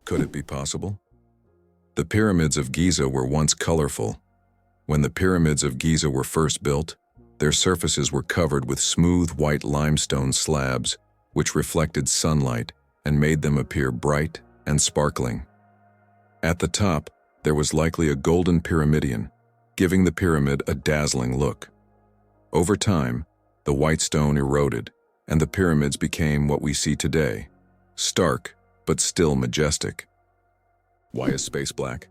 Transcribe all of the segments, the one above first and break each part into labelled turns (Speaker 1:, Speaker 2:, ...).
Speaker 1: Could it be possible? The Pyramids of Giza were once colorful. When the Pyramids of Giza were first built, their surfaces were covered with smooth white limestone slabs, which reflected sunlight and made them appear bright and sparkling. At the top, there was likely a golden pyramidion, giving the pyramid a dazzling look. Over time, the white stone eroded, and the pyramids became what we see today, stark but still majestic. Why is space black?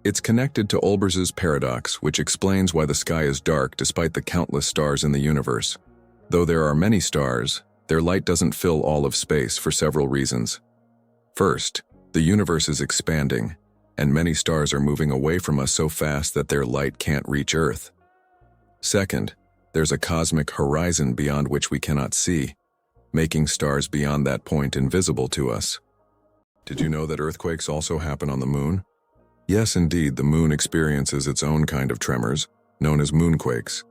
Speaker 1: It's connected to Olbers's paradox, which explains why the sky is dark despite the countless stars in the universe. Though there are many stars, their light doesn't fill all of space for several reasons. First, the universe is expanding, and many stars are moving away from us so fast that their light can't reach Earth. Second, there's a cosmic horizon beyond which we cannot see, making stars beyond that point invisible to us. Did you know that earthquakes also happen on the moon? Yes, indeed, the moon experiences its own kind of tremors, known as moonquakes.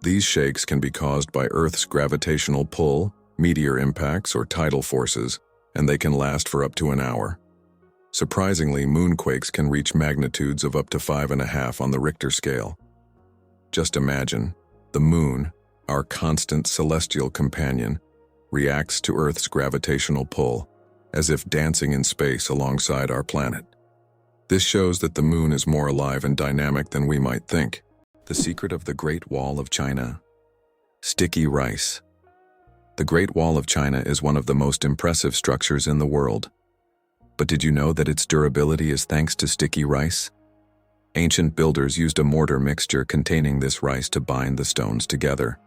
Speaker 1: These shakes can be caused by Earth's gravitational pull, meteor impacts, or tidal forces, and they can last for up to an hour. Surprisingly, moonquakes can reach magnitudes of up to 5.5 on the Richter scale. Just imagine, the moon, our constant celestial companion, reacts to Earth's gravitational pull, as if dancing in space alongside our planet. This shows that the moon is more alive and dynamic than we might think. The secret of the Great Wall of China. Sticky rice. The Great Wall of China is one of the most impressive structures in the world. But did you know that its durability is thanks to sticky rice? Ancient builders used a mortar mixture containing this rice to bind the stones together.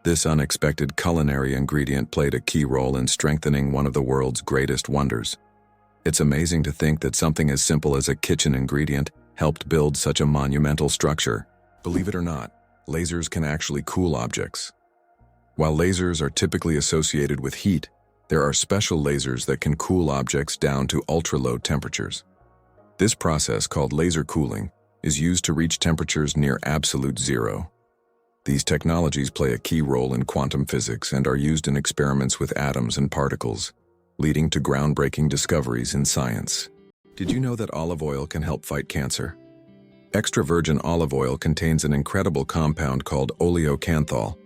Speaker 1: This unexpected culinary ingredient played a key role in strengthening one of the world's greatest wonders. It's amazing to think that something as simple as a kitchen ingredient helped build such a monumental structure. Believe it or not, lasers can actually cool objects. While lasers are typically associated with heat, there are special lasers that can cool objects down to ultra-low temperatures. This process, called laser cooling, is used to reach temperatures near absolute zero. These technologies play a key role in quantum physics and are used in experiments with atoms and particles, leading to groundbreaking discoveries in science. Did you know that olive oil can help fight cancer? Extra virgin olive oil contains an incredible compound called oleocanthal,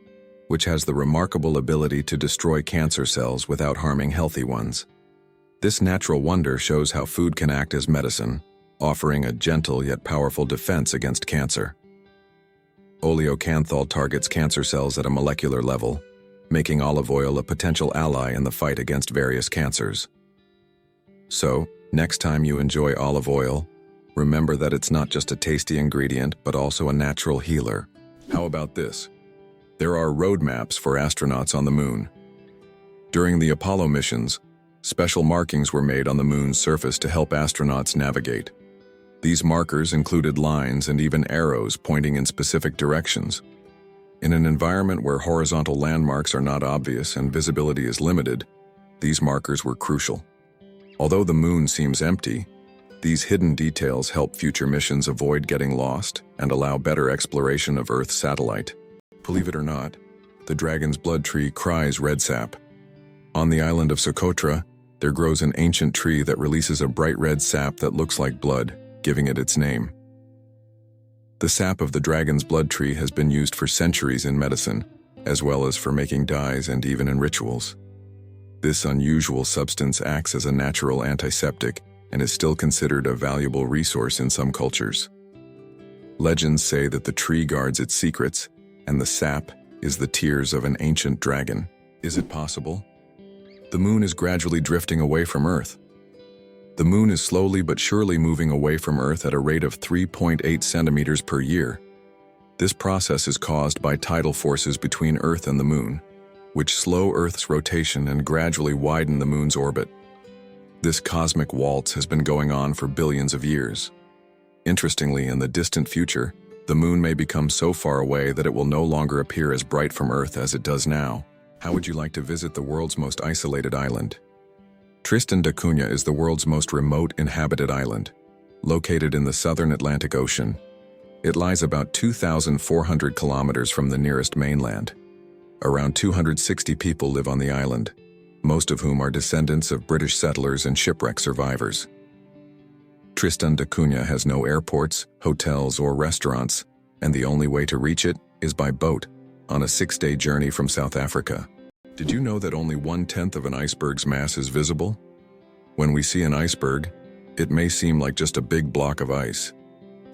Speaker 1: which has the remarkable ability to destroy cancer cells without harming healthy ones. This natural wonder shows how food can act as medicine, offering a gentle yet powerful defense against cancer. Oleocanthal targets cancer cells at a molecular level, making olive oil a potential ally in the fight against various cancers. So, next time you enjoy olive oil, remember that it's not just a tasty ingredient, but also a natural healer. How about this? There are road maps for astronauts on the moon. During the Apollo missions, special markings were made on the moon's surface to help astronauts navigate. These markers included lines and even arrows pointing in specific directions. In an environment where horizontal landmarks are not obvious and visibility is limited, these markers were crucial. Although the moon seems empty, these hidden details help future missions avoid getting lost and allow better exploration of Earth's satellite. Believe it or not, the dragon's blood tree cries red sap. On the island of Socotra, there grows an ancient tree that releases a bright red sap that looks like blood, giving it its name. The sap of the dragon's blood tree has been used for centuries in medicine, as well as for making dyes and even in rituals. This unusual substance acts as a natural antiseptic and is still considered a valuable resource in some cultures. Legends say that the tree guards its secrets, and the sap is the tears of an ancient dragon. Is it possible? The moon is gradually drifting away from Earth. The moon is slowly but surely moving away from Earth at a rate of 3.8 centimeters per year. This process is caused by tidal forces between Earth and the moon, which slow Earth's rotation and gradually widen the moon's orbit. This cosmic waltz has been going on for billions of years. Interestingly, in the distant future, the moon may become so far away that it will no longer appear as bright from Earth as it does now. How would you like to visit the world's most isolated island? Tristan da Cunha is the world's most remote inhabited island, located in the southern Atlantic Ocean. It lies about 2,400 kilometers from the nearest mainland. Around 260 people live on the island. most of whom are descendants of British settlers and shipwreck survivors. Tristan da Cunha has no airports, hotels, or restaurants, and the only way to reach it is by boat, on a 6-day journey from South Africa. Did you know that only 1/10 of an iceberg's mass is visible? When we see an iceberg, it may seem like just a big block of ice.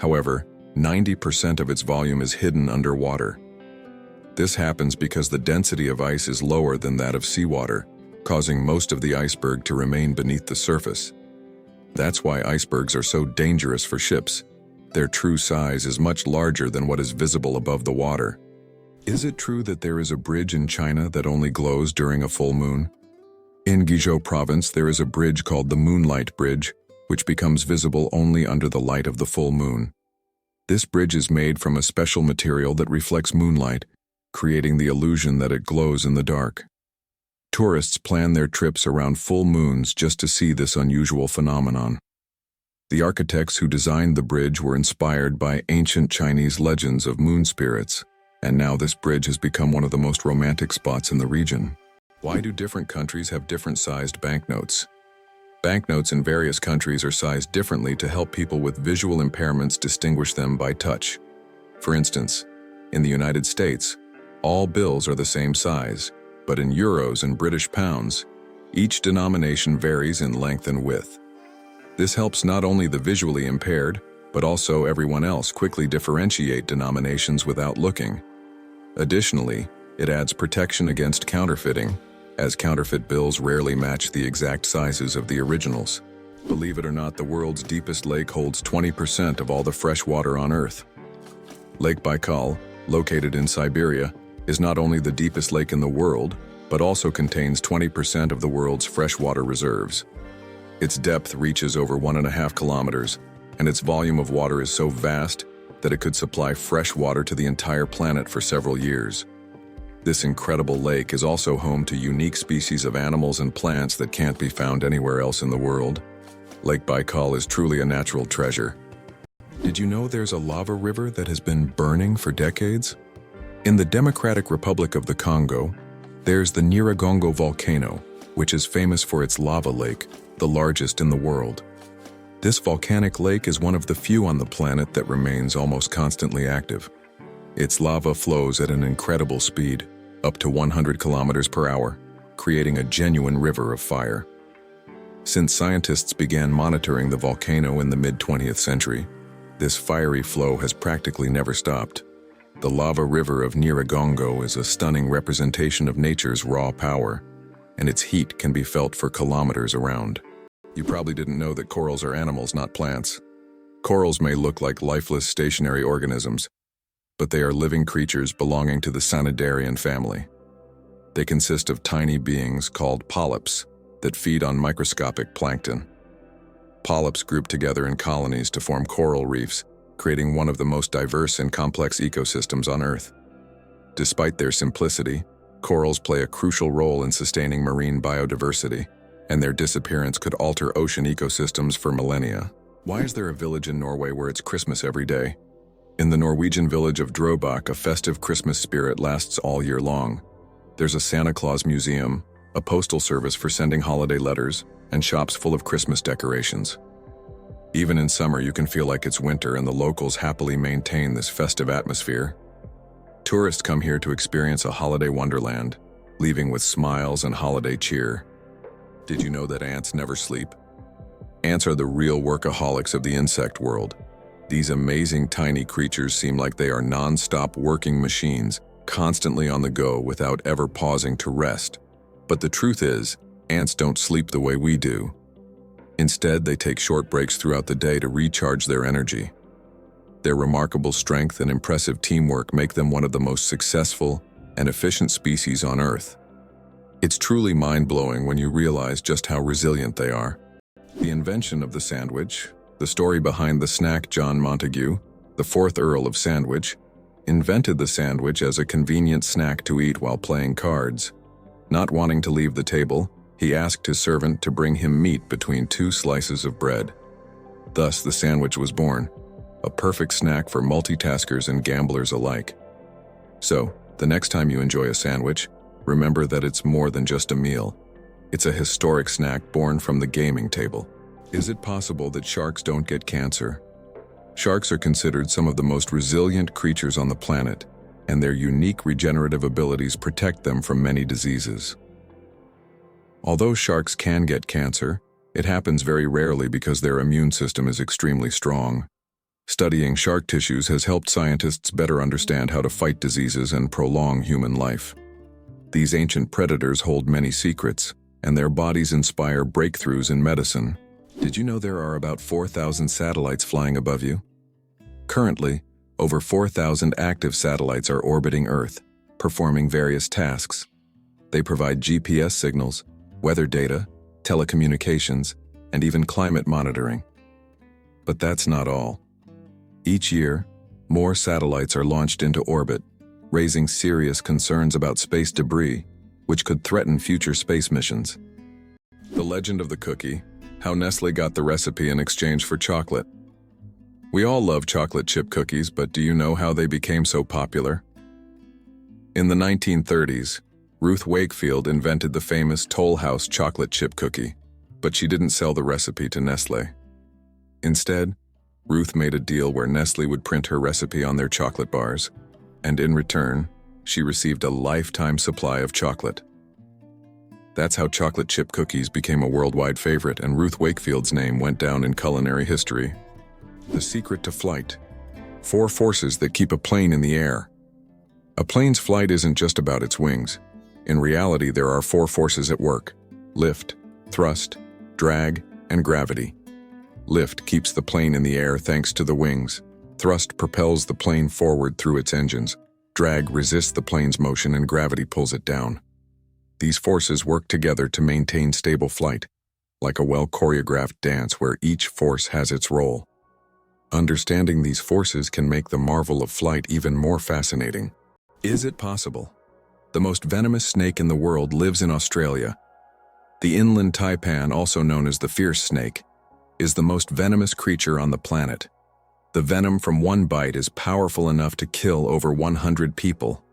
Speaker 1: However, 90% of its volume is hidden underwater. This happens because the density of ice is lower than that of seawater, causing most of the iceberg to remain beneath the surface. That's why icebergs are so dangerous for ships. Their true size is much larger than what is visible above the water. Is it true that there is a bridge in China that only glows during a full moon? In Guizhou province, there is a bridge called the Moonlight Bridge, which becomes visible only under the light of the full moon. This bridge is made from a special material that reflects moonlight, creating the illusion that it glows in the dark. Tourists plan their trips around full moons just to see this unusual phenomenon. The architects who designed the bridge were inspired by ancient Chinese legends of moon spirits, and now this bridge has become one of the most romantic spots in the region. Why do different countries have different sized banknotes? Banknotes in various countries are sized differently to help people with visual impairments distinguish them by touch. For instance, in the United States, all bills are the same size, but in euros and British pounds, each denomination varies in length and width. This helps not only the visually impaired, but also everyone else quickly differentiate denominations without looking. Additionally, it adds protection against counterfeiting, as counterfeit bills rarely match the exact sizes of the originals. Believe it or not, the world's deepest lake holds 20% of all the fresh water on Earth. Lake Baikal, located in Siberia, is not only the deepest lake in the world, but also contains 20% of the world's freshwater reserves. Its depth reaches over 1.5 kilometers, and its volume of water is so vast that it could supply fresh water to the entire planet for several years. This incredible lake is also home to unique species of animals and plants that can't be found anywhere else in the world. Lake Baikal is truly a natural treasure. Did you know there's a lava river that has been burning for decades? In the Democratic Republic of the Congo, there's the Nyiragongo volcano, which is famous for its lava lake, the largest in the world. This volcanic lake is one of the few on the planet that remains almost constantly active. Its lava flows at an incredible speed, up to 100 kilometers per hour, creating a genuine river of fire. Since scientists began monitoring the volcano in the mid-20th century, this fiery flow has practically never stopped. The lava river of Nyiragongo is a stunning representation of nature's raw power, and its heat can be felt for kilometers around. You probably didn't know that corals are animals, not plants. Corals may look like lifeless stationary organisms, but they are living creatures belonging to the Cnidarian family. They consist of tiny beings called polyps that feed on microscopic plankton. Polyps group together in colonies to form coral reefs, creating one of the most diverse and complex ecosystems on Earth. Despite their simplicity, corals play a crucial role in sustaining marine biodiversity, and their disappearance could alter ocean ecosystems for millennia. Why is there a village in Norway where it's Christmas every day? In the Norwegian village of Drøbak, a festive Christmas spirit lasts all year long. There's a Santa Claus museum, a postal service for sending holiday letters, and shops full of Christmas decorations. Even in summer, you can feel like it's winter, and the locals happily maintain this festive atmosphere. Tourists come here to experience a holiday wonderland, leaving with smiles and holiday cheer. Did you know that ants never sleep? Ants are the real workaholics of the insect world. These amazing tiny creatures seem like they are non-stop working machines, constantly on the go without ever pausing to rest. But the truth is, ants don't sleep the way we do. Instead, they take short breaks throughout the day to recharge their energy. Their remarkable strength and impressive teamwork make them one of the most successful and efficient species on Earth. It's truly mind-blowing when you realize just how resilient they are. The invention of the sandwich, the story behind the snack. John Montagu, the 4th Earl of Sandwich, invented the sandwich as a convenient snack to eat while playing cards. Not wanting to leave the table, he asked his servant to bring him meat between 2 slices of bread. Thus, the sandwich was born, a perfect snack for multitaskers and gamblers alike. So, the next time you enjoy a sandwich, remember that it's more than just a meal. It's a historic snack born from the gaming table. Is it possible that sharks don't get cancer? Sharks are considered some of the most resilient creatures on the planet, and their unique regenerative abilities protect them from many diseases. Although sharks can get cancer, it happens very rarely because their immune system is extremely strong. Studying shark tissues has helped scientists better understand how to fight diseases and prolong human life. These ancient predators hold many secrets, and their bodies inspire breakthroughs in medicine. Did you know there are about 4,000 satellites flying above you? Currently, over 4,000 active satellites are orbiting Earth, performing various tasks. They provide GPS signals, weather data, telecommunications, and even climate monitoring. But that's not all. Each year, more satellites are launched into orbit, raising serious concerns about space debris, which could threaten future space missions. The legend of the cookie, how Nestle got the recipe in exchange for chocolate. We all love chocolate chip cookies, but do you know how they became so popular? In the 1930s, Ruth Wakefield invented the famous Toll House chocolate chip cookie, but she didn't sell the recipe to Nestle. Instead, Ruth made a deal where Nestle would print her recipe on their chocolate bars, and in return, she received a lifetime supply of chocolate. That's how chocolate chip cookies became a worldwide favorite, and Ruth Wakefield's name went down in culinary history. The secret to flight. 4 forces that keep a plane in the air. A plane's flight isn't just about its wings. In reality, there are 4 forces at work: lift, thrust, drag, and gravity. Lift keeps the plane in the air thanks to the wings. Thrust propels the plane forward through its engines. Drag resists the plane's motion, and gravity pulls it down. These forces work together to maintain stable flight, like a well-choreographed dance where each force has its role. Understanding these forces can make the marvel of flight even more fascinating. Is it possible? The most venomous snake in the world lives in Australia. The inland taipan, also known as the fierce snake, is the most venomous creature on the planet. The venom from one bite is powerful enough to kill over 100 people.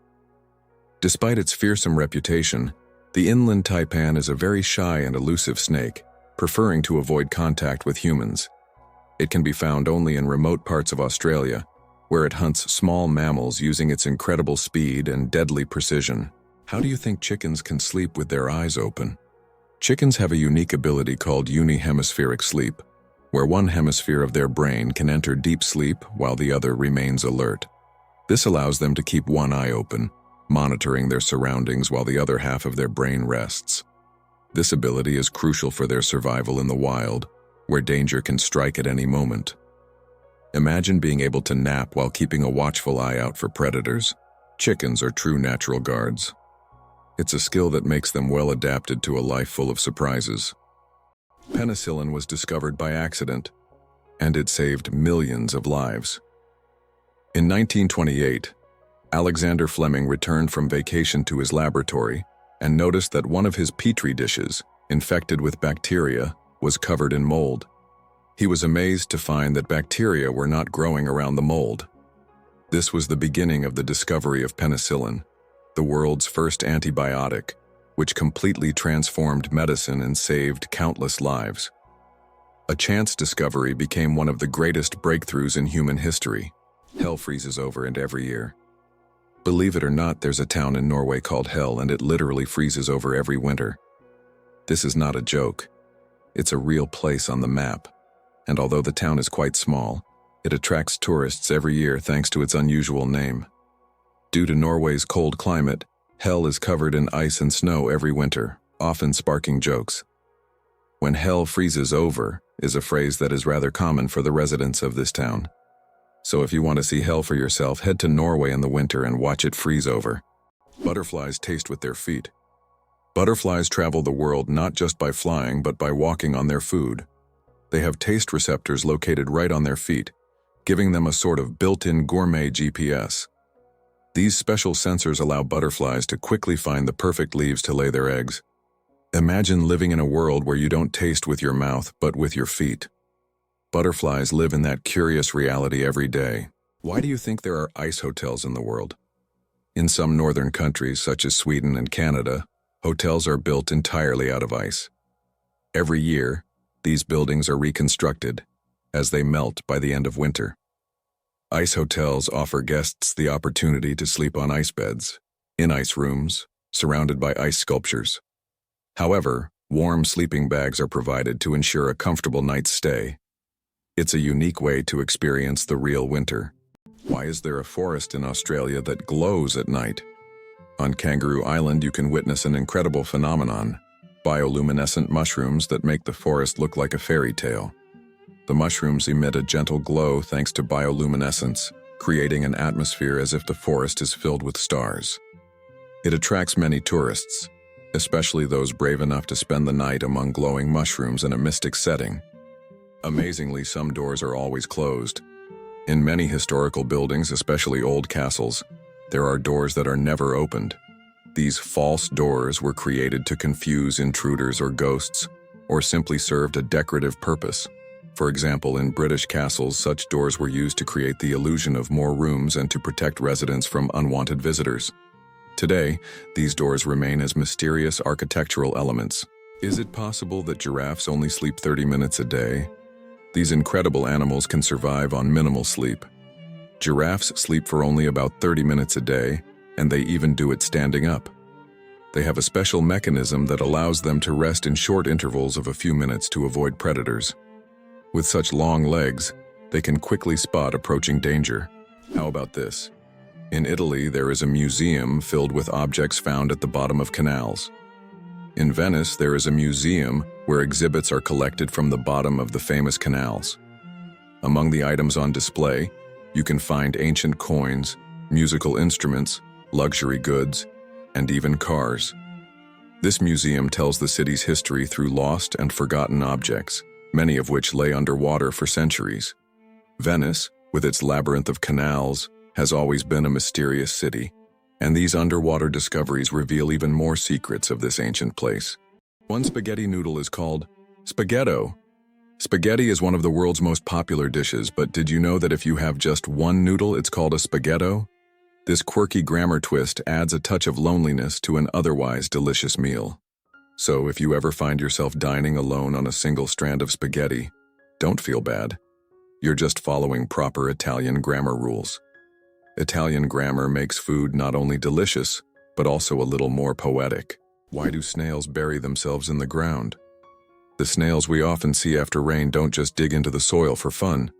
Speaker 1: Despite its fearsome reputation, the inland taipan is a very shy and elusive snake, preferring to avoid contact with humans. It can be found only in remote parts of Australia, where it hunts small mammals using its incredible speed and deadly precision. How do you think chickens can sleep with their eyes open? Chickens have a unique ability called unihemispheric sleep, where one hemisphere of their brain can enter deep sleep while the other remains alert. This allows them to keep one eye open, monitoring their surroundings while the other half of their brain rests. This ability is crucial for their survival in the wild, where danger can strike at any moment. Imagine being able to nap while keeping a watchful eye out for predators. Chickens are true natural guards. It's a skill that makes them well adapted to a life full of surprises. Penicillin was discovered by accident, and it saved millions of lives. In 1928, Alexander Fleming returned from vacation to his laboratory and noticed that one of his petri dishes, infected with bacteria, was covered in mold. He was amazed to find that bacteria were not growing around the mold. This was the beginning of the discovery of penicillin, the world's first antibiotic, which completely transformed medicine and saved countless lives. A chance discovery became one of the greatest breakthroughs in human history. Hell freezes over and every year. Believe it or not, there's a town in Norway called Hell, and it literally freezes over every winter. This is not a joke. It's a real place on the map, and although the town is quite small, it attracts tourists every year thanks to its unusual name. Due to Norway's cold climate, Hell is covered in ice and snow every winter, often sparking jokes. "When hell freezes over" is a phrase that is rather common for the residents of this town. So if you want to see hell for yourself, head to Norway in the winter and watch it freeze over. Butterflies taste with their feet. Butterflies travel the world not just by flying, but by walking on their food. They have taste receptors located right on their feet, giving them a sort of built-in gourmet GPS. These special sensors allow butterflies to quickly find the perfect leaves to lay their eggs. Imagine living in a world where you don't taste with your mouth, but with your feet. Butterflies live in that curious reality every day. Why do you think there are ice hotels in the world? In some northern countries, such as Sweden and Canada, Hotels are built entirely out of ice. Every year, these buildings are reconstructed as they melt by the end of winter. Ice hotels offer guests the opportunity to sleep on ice beds, in ice rooms, surrounded by ice sculptures. However, warm sleeping bags are provided to ensure a comfortable night's stay. It's a unique way to experience the real winter. Why is there a forest in Australia that glows at night? On Kangaroo Island, you can witness an incredible phenomenon: bioluminescent mushrooms that make the forest look like a fairy tale. The mushrooms emit a gentle glow thanks to bioluminescence, creating an atmosphere as if the forest is filled with stars. It attracts many tourists, especially those brave enough to spend the night among glowing mushrooms in a mystic setting. Amazingly, some doors are always closed. In many historical buildings, especially old castles, there are doors that are never opened. These false doors were created to confuse intruders or ghosts, or simply served a decorative purpose. For example, in British castles, such doors were used to create the illusion of more rooms and to protect residents from unwanted visitors. Today, these doors remain as mysterious architectural elements. Is it possible that giraffes only sleep 30 minutes a day? These incredible animals can survive on minimal sleep. Giraffes sleep for only about 30 minutes a day, and they even do it standing up. They have a special mechanism that allows them to rest in short intervals of a few minutes to avoid predators. With such long legs, they can quickly spot approaching danger. How about this? In Italy, there is a museum filled with objects found at the bottom of canals. In Venice, there is a museum where exhibits are collected from the bottom of the famous canals. Among the items on display, you can find ancient coins, musical instruments, luxury goods, and even cars. This museum tells the city's history through lost and forgotten objects, many of which lay underwater for centuries. Venice, with its labyrinth of canals, has always been a mysterious city, and these underwater discoveries reveal even more secrets of this ancient place. One spaghetti noodle is called spaghetto. Spaghetti is one of the world's most popular dishes, but did you know that if you have just one noodle, it's called a spaghetto? This quirky grammar twist adds a touch of loneliness to an otherwise delicious meal. So if you ever find yourself dining alone on a single strand of spaghetti, don't feel bad. You're just following proper Italian grammar rules. Italian grammar makes food not only delicious, but also a little more poetic. Why do snails bury themselves in the ground? The snails we often see after rain don't just dig into the soil for fun.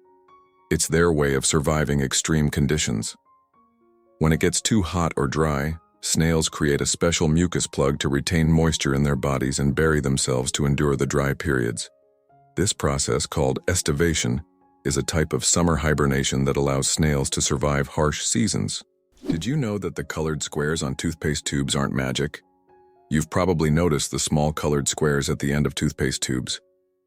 Speaker 1: It's their way of surviving extreme conditions. When it gets too hot or dry, snails create a special mucus plug to retain moisture in their bodies and bury themselves to endure the dry periods. This process, called estivation, is a type of summer hibernation that allows snails to survive harsh seasons. Did you know that the colored squares on toothpaste tubes aren't magic? You've probably noticed the small colored squares at the end of toothpaste tubes.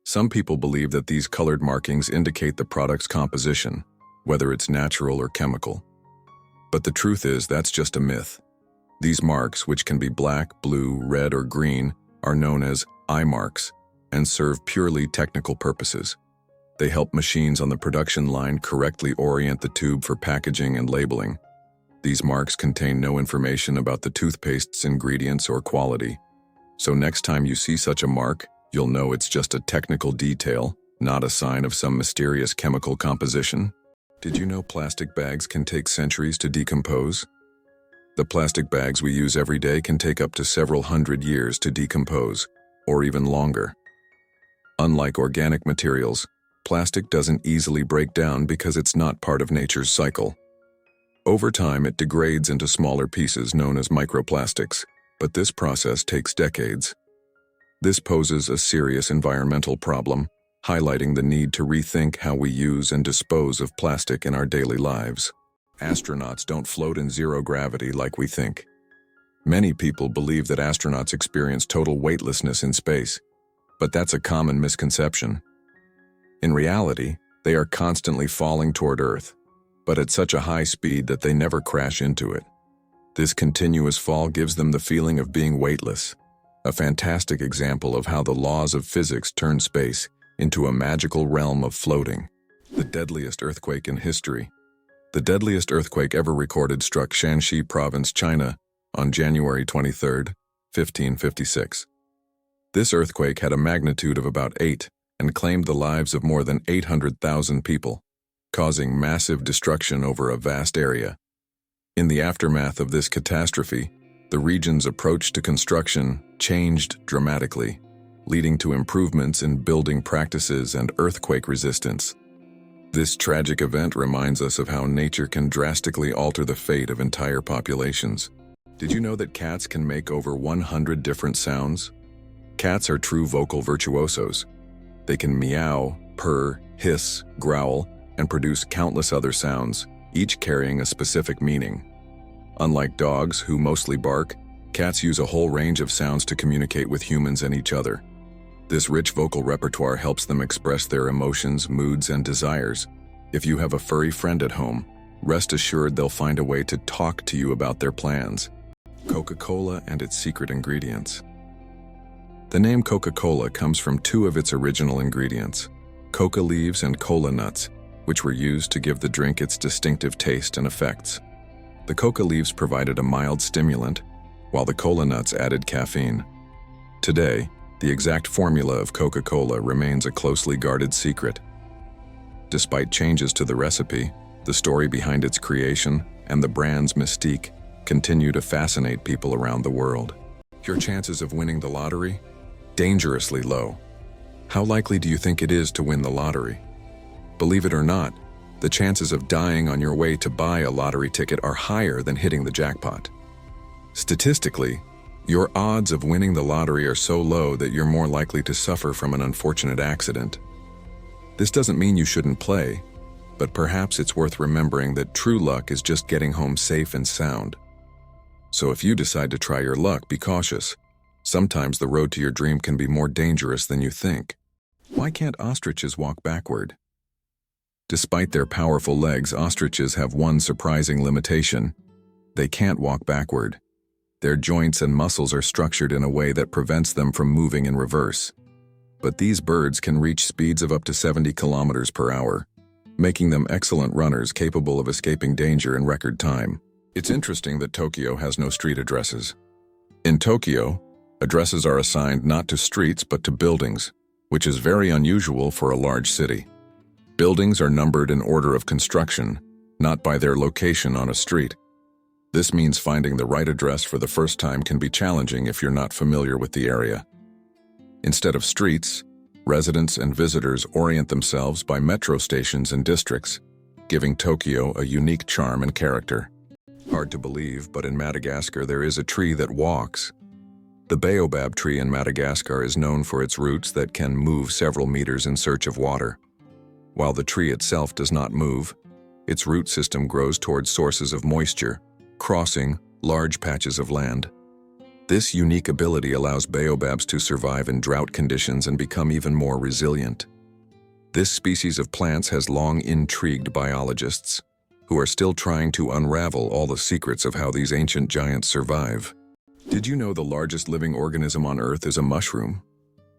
Speaker 1: Some people believe that these colored markings indicate the product's composition, whether it's natural or chemical. But the truth is, that's just a myth. These marks, which can be black, blue, red, or green, are known as eye marks and serve purely technical purposes. They help machines on the production line correctly orient the tube for packaging and labeling. These marks contain no information about the toothpaste's ingredients or quality. So next time you see such a mark, you'll know it's just a technical detail, not a sign of some mysterious chemical composition. Did you know plastic bags can take centuries to decompose? The plastic bags we use every day can take up to several hundred years to decompose, or even longer. Unlike organic materials, plastic doesn't easily break down because it's not part of nature's cycle. Over time, it degrades into smaller pieces known as microplastics, but this process takes decades. This poses a serious environmental problem, highlighting the need to rethink how we use and dispose of plastic in our daily lives. Astronauts don't float in zero gravity like we think. Many people believe that astronauts experience total weightlessness in space, but that's a common misconception. In reality, they are constantly falling toward Earth, but at such a high speed that they never crash into it. This continuous fall gives them the feeling of being weightless, a fantastic example of how the laws of physics turn space into a magical realm of floating. The deadliest earthquake in history. The deadliest earthquake ever recorded struck Shanxi Province, China, on January 23, 1556. This earthquake had a magnitude of about 8 and claimed the lives of more than 800,000 people, causing massive destruction over a vast area. In the aftermath of this catastrophe, the region's approach to construction changed dramatically, leading to improvements in building practices and earthquake resistance. This tragic event reminds us of how nature can drastically alter the fate of entire populations. Did you know that cats can make over 100 different sounds? Cats are true vocal virtuosos. They can meow, purr, hiss, growl, and produce countless other sounds, each carrying a specific meaning. Unlike dogs, who mostly bark, cats use a whole range of sounds to communicate with humans and each other. This rich vocal repertoire helps them express their emotions, moods, and desires. If you have a furry friend at home, rest assured they'll find a way to talk to you about their plans. Coca-Cola and its secret ingredients. The name Coca-Cola comes from two of its original ingredients, coca leaves and cola nuts, which were used to give the drink its distinctive taste and effects. The coca leaves provided a mild stimulant, while the cola nuts added caffeine. Today, the exact formula of Coca-Cola remains a closely guarded secret. Despite changes to the recipe, the story behind its creation and the brand's mystique continue to fascinate people around the world. Your chances of winning the lottery? Dangerously low. How likely do you think it is to win the lottery? Believe it or not, the chances of dying on your way to buy a lottery ticket are higher than hitting the jackpot. Statistically, your odds of winning the lottery are so low that you're more likely to suffer from an unfortunate accident. This doesn't mean you shouldn't play, but perhaps it's worth remembering that true luck is just getting home safe and sound. So if you decide to try your luck, be cautious. Sometimes the road to your dream can be more dangerous than you think. Why can't ostriches walk backward? Despite their powerful legs, ostriches have one surprising limitation. They can't walk backward. Their joints and muscles are structured in a way that prevents them from moving in reverse. But these birds can reach speeds of up to 70 kilometers per hour, making them excellent runners capable of escaping danger in record time. It's interesting that Tokyo has no street addresses. In Tokyo, addresses are assigned not to streets but to buildings, which is very unusual for a large city. Buildings are numbered in order of construction, not by their location on a street. This means finding the right address for the first time can be challenging if you're not familiar with the area. Instead of streets, residents and visitors orient themselves by metro stations and districts, giving Tokyo a unique charm and character. Hard to believe, but in Madagascar there is a tree that walks. The baobab tree in Madagascar is known for its roots that can move several meters in search of water. While the tree itself does not move, its root system grows towards sources of moisture, crossing large patches of land. This unique ability allows baobabs to survive in drought conditions and become even more resilient. This species of plants has long intrigued biologists, who are still trying to unravel all the secrets of how these ancient giants survive. Did you know the largest living organism on Earth is a mushroom?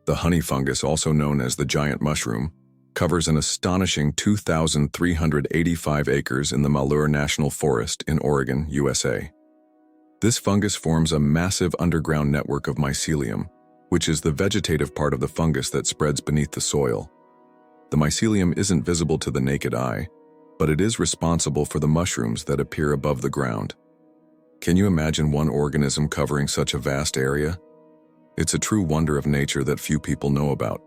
Speaker 1: The honey fungus, also known as the giant mushroom, covers an astonishing 2,385 acres in the Malheur National Forest in Oregon, USA. This fungus forms a massive underground network of mycelium, which is the vegetative part of the fungus that spreads beneath the soil. The mycelium isn't visible to the naked eye, but it is responsible for the mushrooms that appear above the ground. Can you imagine one organism covering such a vast area? It's a true wonder of nature that few people know about.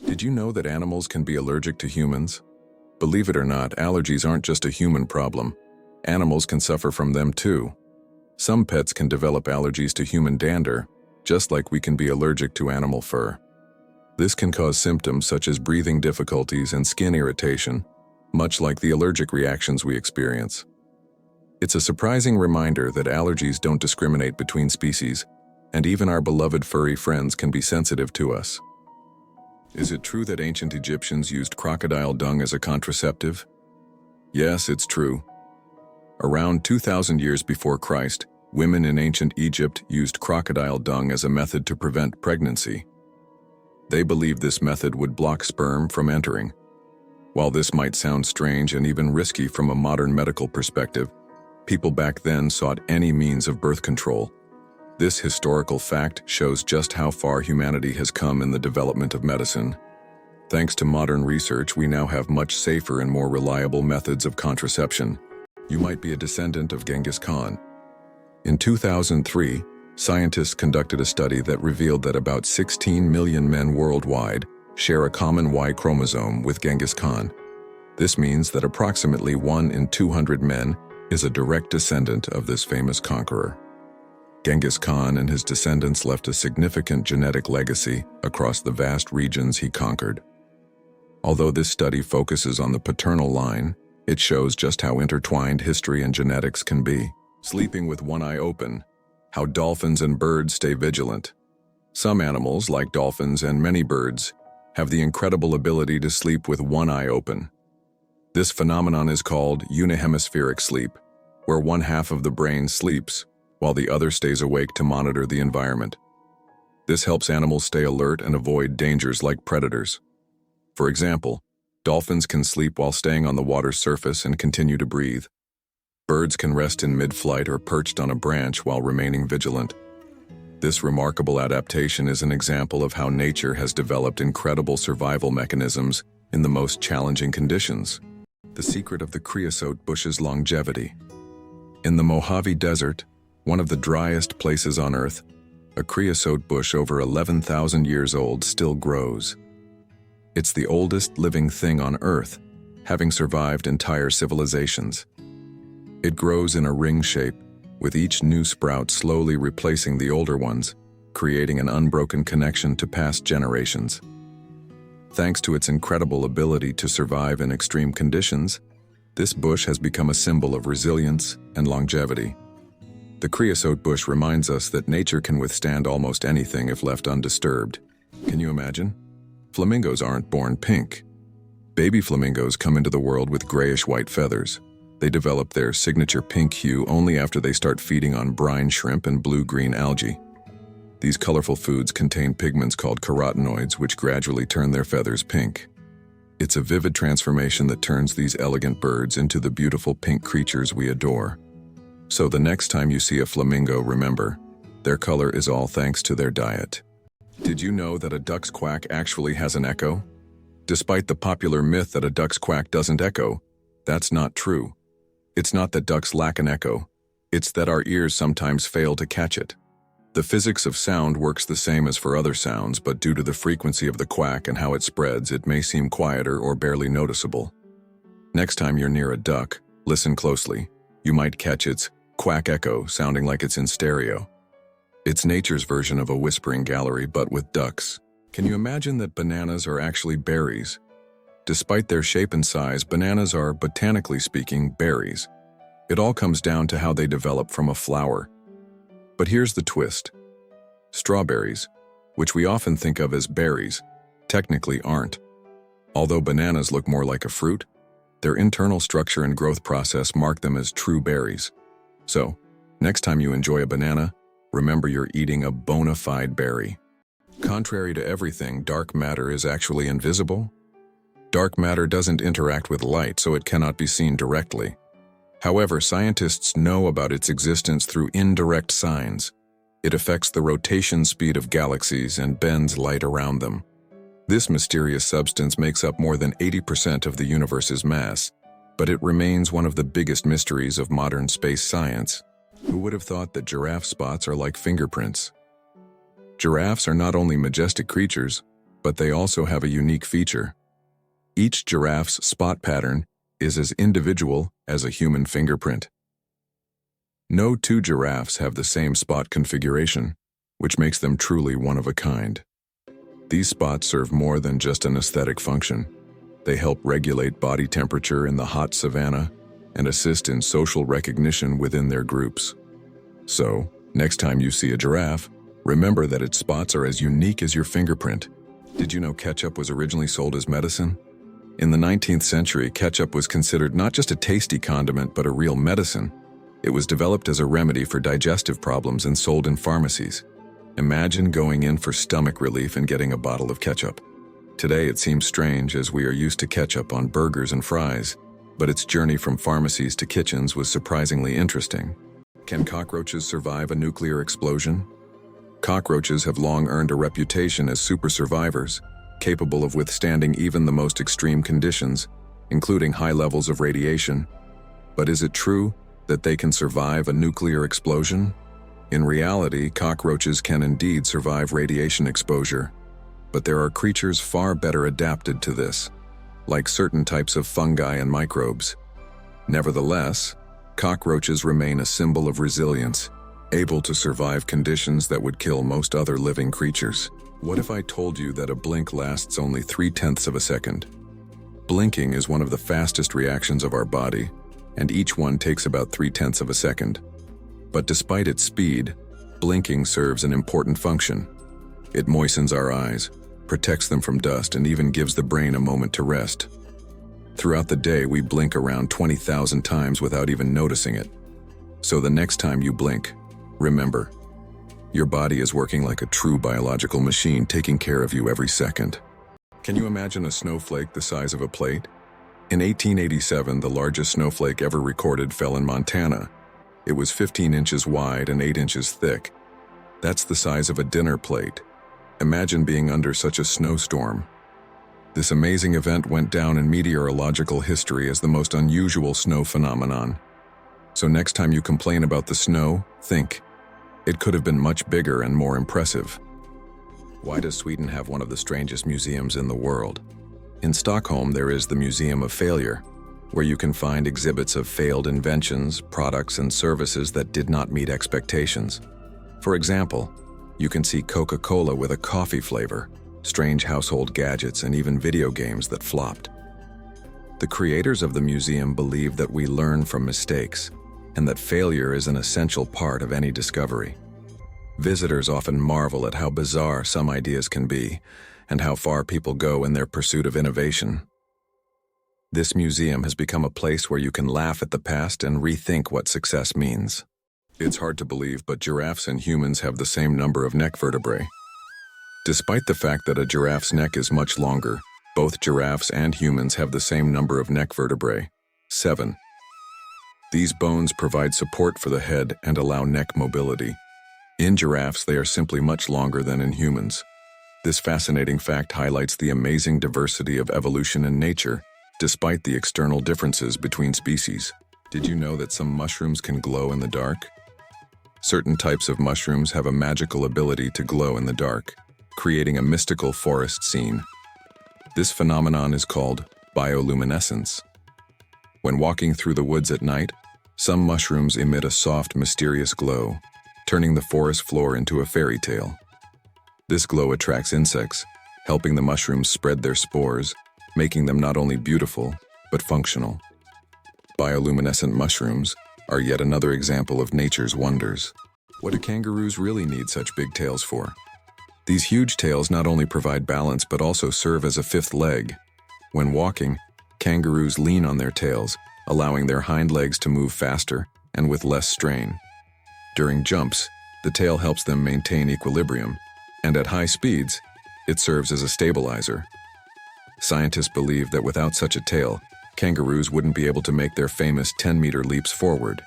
Speaker 1: Did you know that animals can be allergic to humans? Believe it or not, allergies aren't just a human problem. Animals can suffer from them too. Some pets can develop allergies to human dander, just like we can be allergic to animal fur. This can cause symptoms such as breathing difficulties and skin irritation, much like the allergic reactions we experience. It's a surprising reminder that allergies don't discriminate between species, and even our beloved furry friends can be sensitive to us. Is it true that ancient Egyptians used crocodile dung as a contraceptive? Yes, it's true. Around 2,000 years before Christ, women in ancient Egypt used crocodile dung as a method to prevent pregnancy. They believed this method would block sperm from entering. While this might sound strange and even risky from a modern medical perspective, people back then sought any means of birth control. This historical fact shows just how far humanity has come in the development of medicine. Thanks to modern research, we now have much safer and more reliable methods of contraception. You might be a descendant of Genghis Khan. In 2003, scientists conducted a study that revealed that about 16 million men worldwide share a common Y chromosome with Genghis Khan. This means that approximately 1 in 200 men is a direct descendant of this famous conqueror. Genghis Khan and his descendants left a significant genetic legacy across the vast regions he conquered. Although this study focuses on the paternal line, it shows just how intertwined history and genetics can be. Sleeping with one eye open. How dolphins and birds stay vigilant. Some animals, like dolphins and many birds, have the incredible ability to sleep with one eye open. This phenomenon is called unihemispheric sleep, where one half of the brain sleeps while the other stays awake to monitor the environment. This helps animals stay alert and avoid dangers like predators. For example, dolphins can sleep while staying on the water's surface and continue to breathe. Birds can rest in mid-flight or perched on a branch while remaining vigilant. This remarkable adaptation is an example of how nature has developed incredible survival mechanisms in the most challenging conditions. The secret of the creosote bush's longevity. In the Mojave Desert, one of the driest places on Earth, a creosote bush over 11,000 years old still grows. It's the oldest living thing on Earth, having survived entire civilizations. It grows in a ring shape, with each new sprout slowly replacing the older ones, creating an unbroken connection to past generations. Thanks to its incredible ability to survive in extreme conditions, this bush has become a symbol of resilience and longevity. The creosote bush reminds us that nature can withstand almost anything if left undisturbed. Can you imagine? Flamingos aren't born pink. Baby flamingos come into the world with grayish-white feathers. They develop their signature pink hue only after they start feeding on brine shrimp and blue-green algae. These colorful foods contain pigments called carotenoids, which gradually turn their feathers pink. It's a vivid transformation that turns these elegant birds into the beautiful pink creatures we adore. So the next time you see a flamingo, remember, their color is all thanks to their diet. Did you know that a duck's quack actually has an echo? Despite the popular myth that a duck's quack doesn't echo, that's not true. It's not that ducks lack an echo, it's that our ears sometimes fail to catch it. The physics of sound works the same as for other sounds, but due to the frequency of the quack and how it spreads, it may seem quieter or barely noticeable. Next time you're near a duck, listen closely. You might catch its quack echo sounding like it's in stereo. It's nature's version of a whispering gallery, but with ducks. Can you imagine that bananas are actually berries? Despite their shape and size, bananas are, botanically speaking, berries. It all comes down to how they develop from a flower. But here's the twist. Strawberries, which we often think of as berries, technically aren't. Although bananas look more like a fruit, their internal structure and growth process mark them as true berries. So, next time you enjoy a banana, remember you're eating a bona fide berry. Contrary to everything, dark matter is actually invisible. Dark matter doesn't interact with light, so it cannot be seen directly. However, scientists know about its existence through indirect signs. It affects the rotation speed of galaxies and bends light around them. This mysterious substance makes up more than 80% of the universe's mass, but it remains one of the biggest mysteries of modern space science. Who would have thought that giraffe spots are like fingerprints? Giraffes are not only majestic creatures, but they also have a unique feature. Each giraffe's spot pattern is as individual as a human fingerprint. No two giraffes have the same spot configuration, which makes them truly one of a kind. These spots serve more than just an aesthetic function. They help regulate body temperature in the hot savanna and assist in social recognition within their groups. So, next time you see a giraffe, remember that its spots are as unique as your fingerprint. Did you know ketchup was originally sold as medicine? In the 19th century, ketchup was considered not just a tasty condiment but a real medicine. It was developed as a remedy for digestive problems and sold in pharmacies. Imagine going in for stomach relief and getting a bottle of ketchup. Today it seems strange as we are used to ketchup on burgers and fries, but its journey from pharmacies to kitchens was surprisingly interesting. Can cockroaches survive a nuclear explosion? Cockroaches have long earned a reputation as super survivors, capable of withstanding even the most extreme conditions, including high levels of radiation. But is it true that they can survive a nuclear explosion? In reality, cockroaches can indeed survive radiation exposure, but there are creatures far better adapted to this, like certain types of fungi and microbes. Nevertheless, cockroaches remain a symbol of resilience, able to survive conditions that would kill most other living creatures. What if I told you that a blink lasts only 0.3 of a second? Blinking is one of the fastest reactions of our body, and each one takes about 0.3 of a second. But despite its speed, blinking serves an important function. It moistens our eyes, protects them from dust, and even gives the brain a moment to rest. Throughout the day, we blink around 20,000 times without even noticing it. So the next time you blink, remember, your body is working like a true biological machine, taking care of you every second. Can you imagine a snowflake the size of a plate? In 1887, the largest snowflake ever recorded fell in Montana. It was 15 inches wide and 8 inches thick. That's the size of a dinner plate. Imagine being under such a snowstorm. This amazing event went down in meteorological history as the most unusual snow phenomenon. So next time you complain about the snow, think, it could have been much bigger and more impressive. Why does Sweden have one of the strangest museums in the world? In Stockholm, there is the Museum of Failure, where you can find exhibits of failed inventions, products, and services that did not meet expectations. For example, you can see Coca-Cola with a coffee flavor, strange household gadgets, and even video games that flopped. The creators of the museum believe that we learn from mistakes, and that failure is an essential part of any discovery. Visitors often marvel at how bizarre some ideas can be, and how far people go in their pursuit of innovation. This museum has become a place where you can laugh at the past and rethink what success means. It's hard to believe, but giraffes and humans have the same number of neck vertebrae. Despite the fact that a giraffe's neck is much longer, both giraffes and humans have the same number of neck vertebrae, 7. These bones provide support for the head and allow neck mobility. In giraffes, they are simply much longer than in humans. This fascinating fact highlights the amazing diversity of evolution in nature, despite the external differences between species. Did you know that some mushrooms can glow in the dark? Certain types of mushrooms have a magical ability to glow in the dark, creating a mystical forest scene. This phenomenon is called bioluminescence. When walking through the woods at night, some mushrooms emit a soft, mysterious glow, turning the forest floor into a fairy tale. This glow attracts insects, helping the mushrooms spread their spores, making them not only beautiful, but functional. Bioluminescent mushrooms are yet another example of nature's wonders. What do kangaroos really need such big tails for? These huge tails not only provide balance but also serve as a fifth leg. When walking, kangaroos lean on their tails, allowing their hind legs to move faster and with less strain. During jumps, the tail helps them maintain equilibrium, and at high speeds, it serves as a stabilizer. Scientists believe that without such a tail, kangaroos wouldn't be able to make their famous 10-meter leaps forward.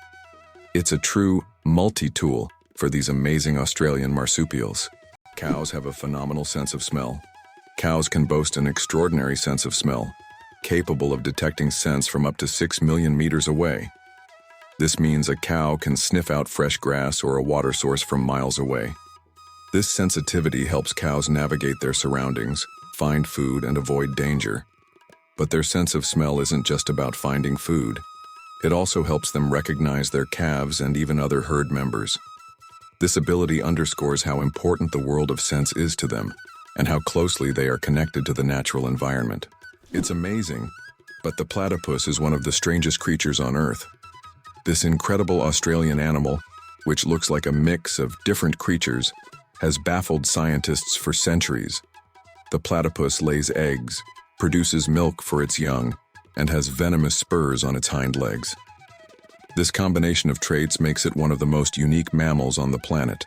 Speaker 1: It's a true multi-tool for these amazing Australian marsupials. Cows have a phenomenal sense of smell. Cows can boast an extraordinary sense of smell, capable of detecting scents from up to 6 million meters away. This means a cow can sniff out fresh grass or a water source from miles away. This sensitivity helps cows navigate their surroundings, find food, and avoid danger. But their sense of smell isn't just about finding food. It also helps them recognize their calves and even other herd members. This ability underscores how important the world of scents is to them, and how closely they are connected to the natural environment. It's amazing, but the platypus is one of the strangest creatures on Earth. This incredible Australian animal, which looks like a mix of different creatures, has baffled scientists for centuries. The platypus lays eggs, produces milk for its young, and has venomous spurs on its hind legs. This combination of traits makes it one of the most unique mammals on the planet.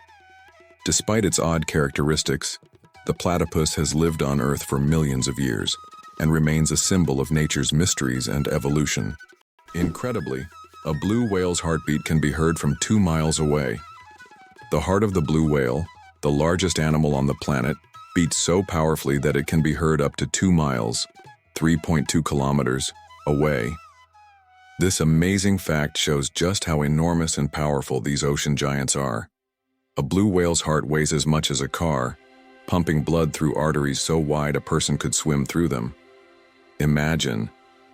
Speaker 1: Despite its odd characteristics, the platypus has lived on Earth for millions of years and remains a symbol of nature's mysteries and evolution. Incredibly, A blue whale's heartbeat can be heard from 2 miles away. The heart of the blue whale, the largest animal on the planet, beats so powerfully that it can be heard up to 2 miles, 3.2 kilometers, away. This amazing fact shows just how enormous and powerful these ocean giants are. A blue whale's heart weighs as much as a car, pumping blood through arteries so wide a person could swim through them. Imagine,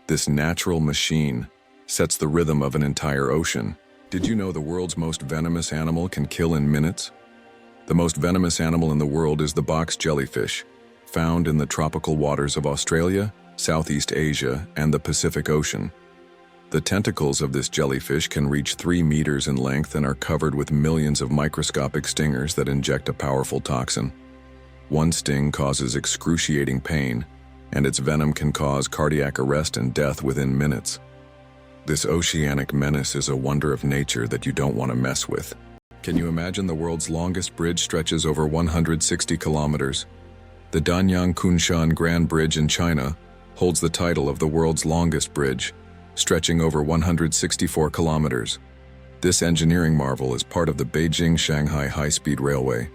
Speaker 1: this natural machine sets the rhythm of an entire ocean. Did you know the world's most venomous animal can kill in minutes? The most venomous animal in the world is the box jellyfish, found in the tropical waters of Australia, Southeast Asia, and the Pacific Ocean. The tentacles of this jellyfish can reach 3 meters in length and are covered with millions of microscopic stingers that inject a powerful toxin. One sting causes excruciating pain, and its venom can cause cardiac arrest and death within minutes. This oceanic menace is a wonder of nature that you don't want to mess with. Can you imagine the world's longest bridge stretches over 160 kilometers? The Danyang Kunshan Grand Bridge in China holds the title of the world's longest bridge, stretching over 164 kilometers. This engineering marvel is part of the Beijing-Shanghai high-speed railway.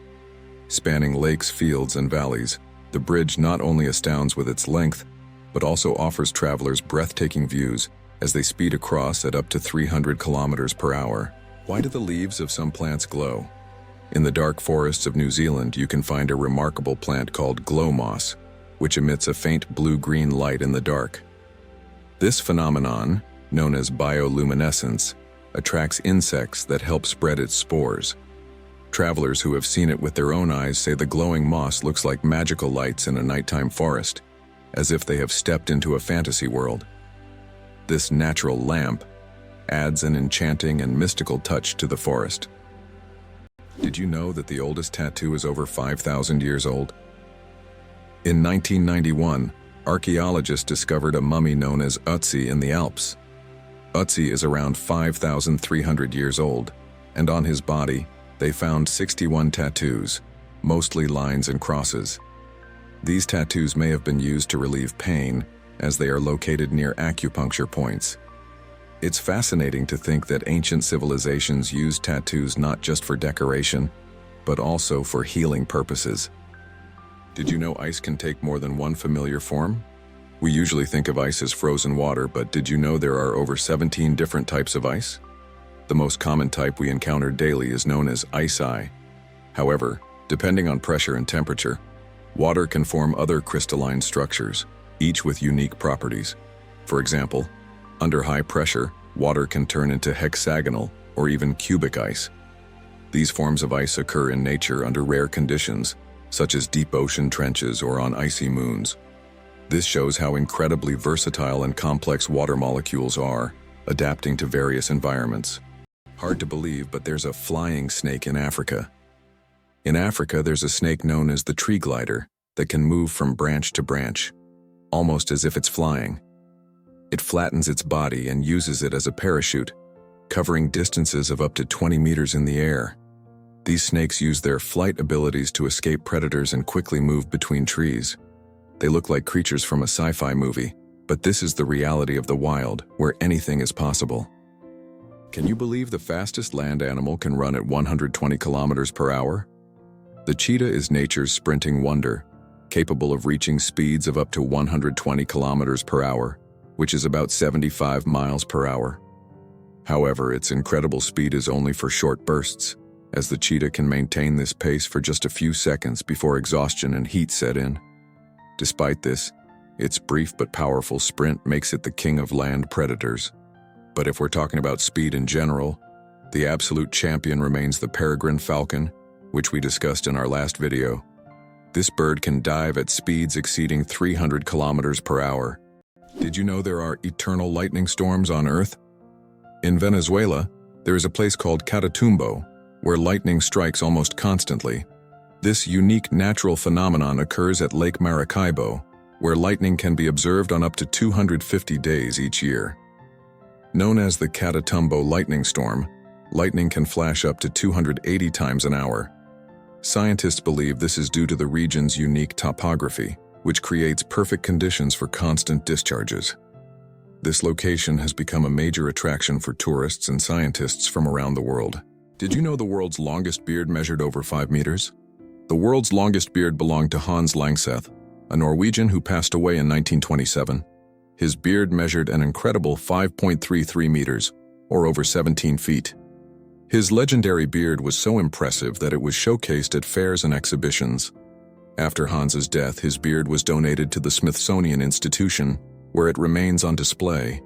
Speaker 1: Spanning lakes, fields, and valleys, the bridge not only astounds with its length, but also offers travelers breathtaking views as they speed across at up to 300 kilometers per hour. Why do the leaves of some plants glow? In the dark forests of New Zealand, you can find a remarkable plant called glow moss, which emits a faint blue-green light in the dark. This phenomenon, known as bioluminescence, attracts insects that help spread its spores. Travelers who have seen it with their own eyes say the glowing moss looks like magical lights in a nighttime forest, as if they have stepped into a fantasy world. This natural lamp adds an enchanting and mystical touch to the forest. Did you know that the oldest tattoo is over 5,000 years old? In 1991, archaeologists discovered a mummy known as Ötzi in the Alps. Ötzi is around 5,300 years old, and on his body, they found 61 tattoos, mostly lines and crosses. These tattoos may have been used to relieve pain, as they are located near acupuncture points. It's fascinating to think that ancient civilizations used tattoos not just for decoration, but also for healing purposes. Did you know ice can take more than one familiar form? We usually think of ice as frozen water, but did you know there are over 17 different types of ice? The most common type we encounter daily is known as ice. However, depending on pressure and temperature, water can form other crystalline structures, each with unique properties. For example, under high pressure, water can turn into hexagonal or even cubic ice. These forms of ice occur in nature under rare conditions, such as deep ocean trenches or on icy moons. This shows how incredibly versatile and complex water molecules are, adapting to various environments. Hard to believe, but there's a flying snake in Africa. In Africa, there's a snake known as the tree glider that can move from branch to branch, almost as if it's flying. It flattens its body and uses it as a parachute, covering distances of up to 20 meters in the air. These snakes use their flight abilities to escape predators and quickly move between trees. They look like creatures from a sci-fi movie, but this is the reality of the wild, where anything is possible. Can you believe the fastest land animal can run at 120 kilometers per hour? The cheetah is nature's sprinting wonder, capable of reaching speeds of up to 120 kilometers per hour, which is about 75 miles per hour. However, its incredible speed is only for short bursts, as the cheetah can maintain this pace for just a few seconds before exhaustion and heat set in. Despite this, its brief but powerful sprint makes it the king of land predators. But if we're talking about speed in general, the absolute champion remains the peregrine falcon, which we discussed in our last video. This bird can dive at speeds exceeding 300 kilometers per hour. Did you know there are eternal lightning storms on Earth? In Venezuela, there is a place called Catatumbo, where lightning strikes almost constantly. This unique natural phenomenon occurs at Lake Maracaibo, where lightning can be observed on up to 250 days each year. Known as the Catatumbo lightning storm, lightning can flash up to 280 times an hour. Scientists believe this is due to the region's unique topography, which creates perfect conditions for constant discharges. This location has become a major attraction for tourists and scientists from around the world. Did you know the world's longest beard measured over 5 meters? The world's longest beard belonged to Hans Langseth, a Norwegian who passed away in 1927. His beard measured an incredible 5.33 meters, or over 17 feet. His legendary beard was so impressive that it was showcased at fairs and exhibitions. After Hans's death, his beard was donated to the Smithsonian Institution, where it remains on display.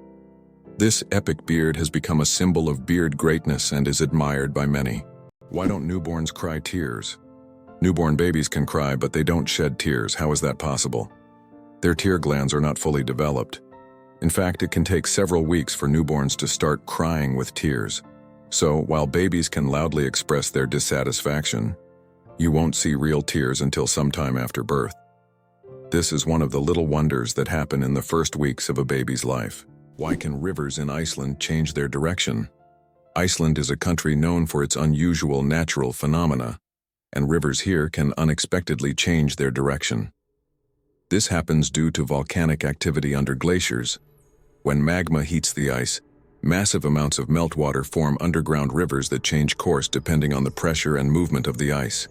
Speaker 1: This epic beard has become a symbol of beard greatness and is admired by many. Why don't newborns cry tears? Newborn babies can cry, but they don't shed tears. How is that possible? Their tear glands are not fully developed. In fact, it can take several weeks for newborns to start crying with tears. So, while babies can loudly express their dissatisfaction, you won't see real tears until sometime after birth. This is one of the little wonders that happen in the first weeks of a baby's life. Why can rivers in Iceland change their direction? Iceland is a country known for its unusual natural phenomena, and rivers here can unexpectedly change their direction. This happens due to volcanic activity under glaciers. When magma heats the ice, massive amounts of meltwater form underground rivers that change course depending on the pressure and movement of the ice.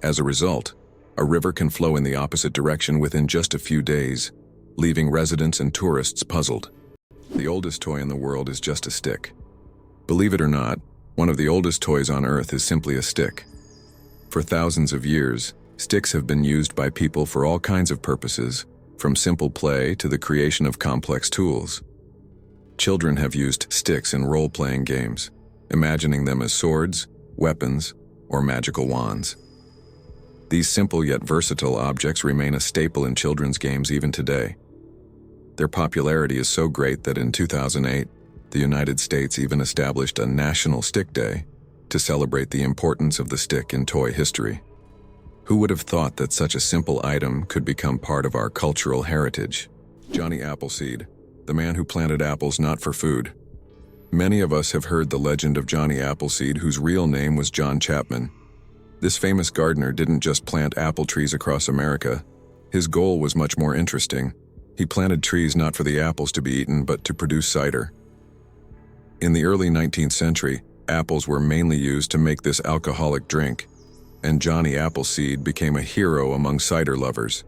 Speaker 1: As a result, a river can flow in the opposite direction within just a few days, leaving residents and tourists puzzled. The oldest toy in the world is just a stick. Believe it or not, one of the oldest toys on Earth is simply a stick. For thousands of years, sticks have been used by people for all kinds of purposes, from simple play to the creation of complex tools. Children have used sticks in role-playing games, imagining them as swords, weapons, or magical wands. These simple yet versatile objects remain a staple in children's games even today. Their popularity is so great that in 2008, the United States even established a National Stick Day to celebrate the importance of the stick in toy history. Who would have thought that such a simple item could become part of our cultural heritage? Johnny Appleseed, the man who planted apples not for food. Many of us have heard the legend of Johnny Appleseed, whose real name was John Chapman. This famous gardener didn't just plant apple trees across America. His goal was much more interesting. He planted trees not for the apples to be eaten, but to produce cider. In the early 19th century, apples were mainly used to make this alcoholic drink, and Johnny Appleseed became a hero among cider lovers.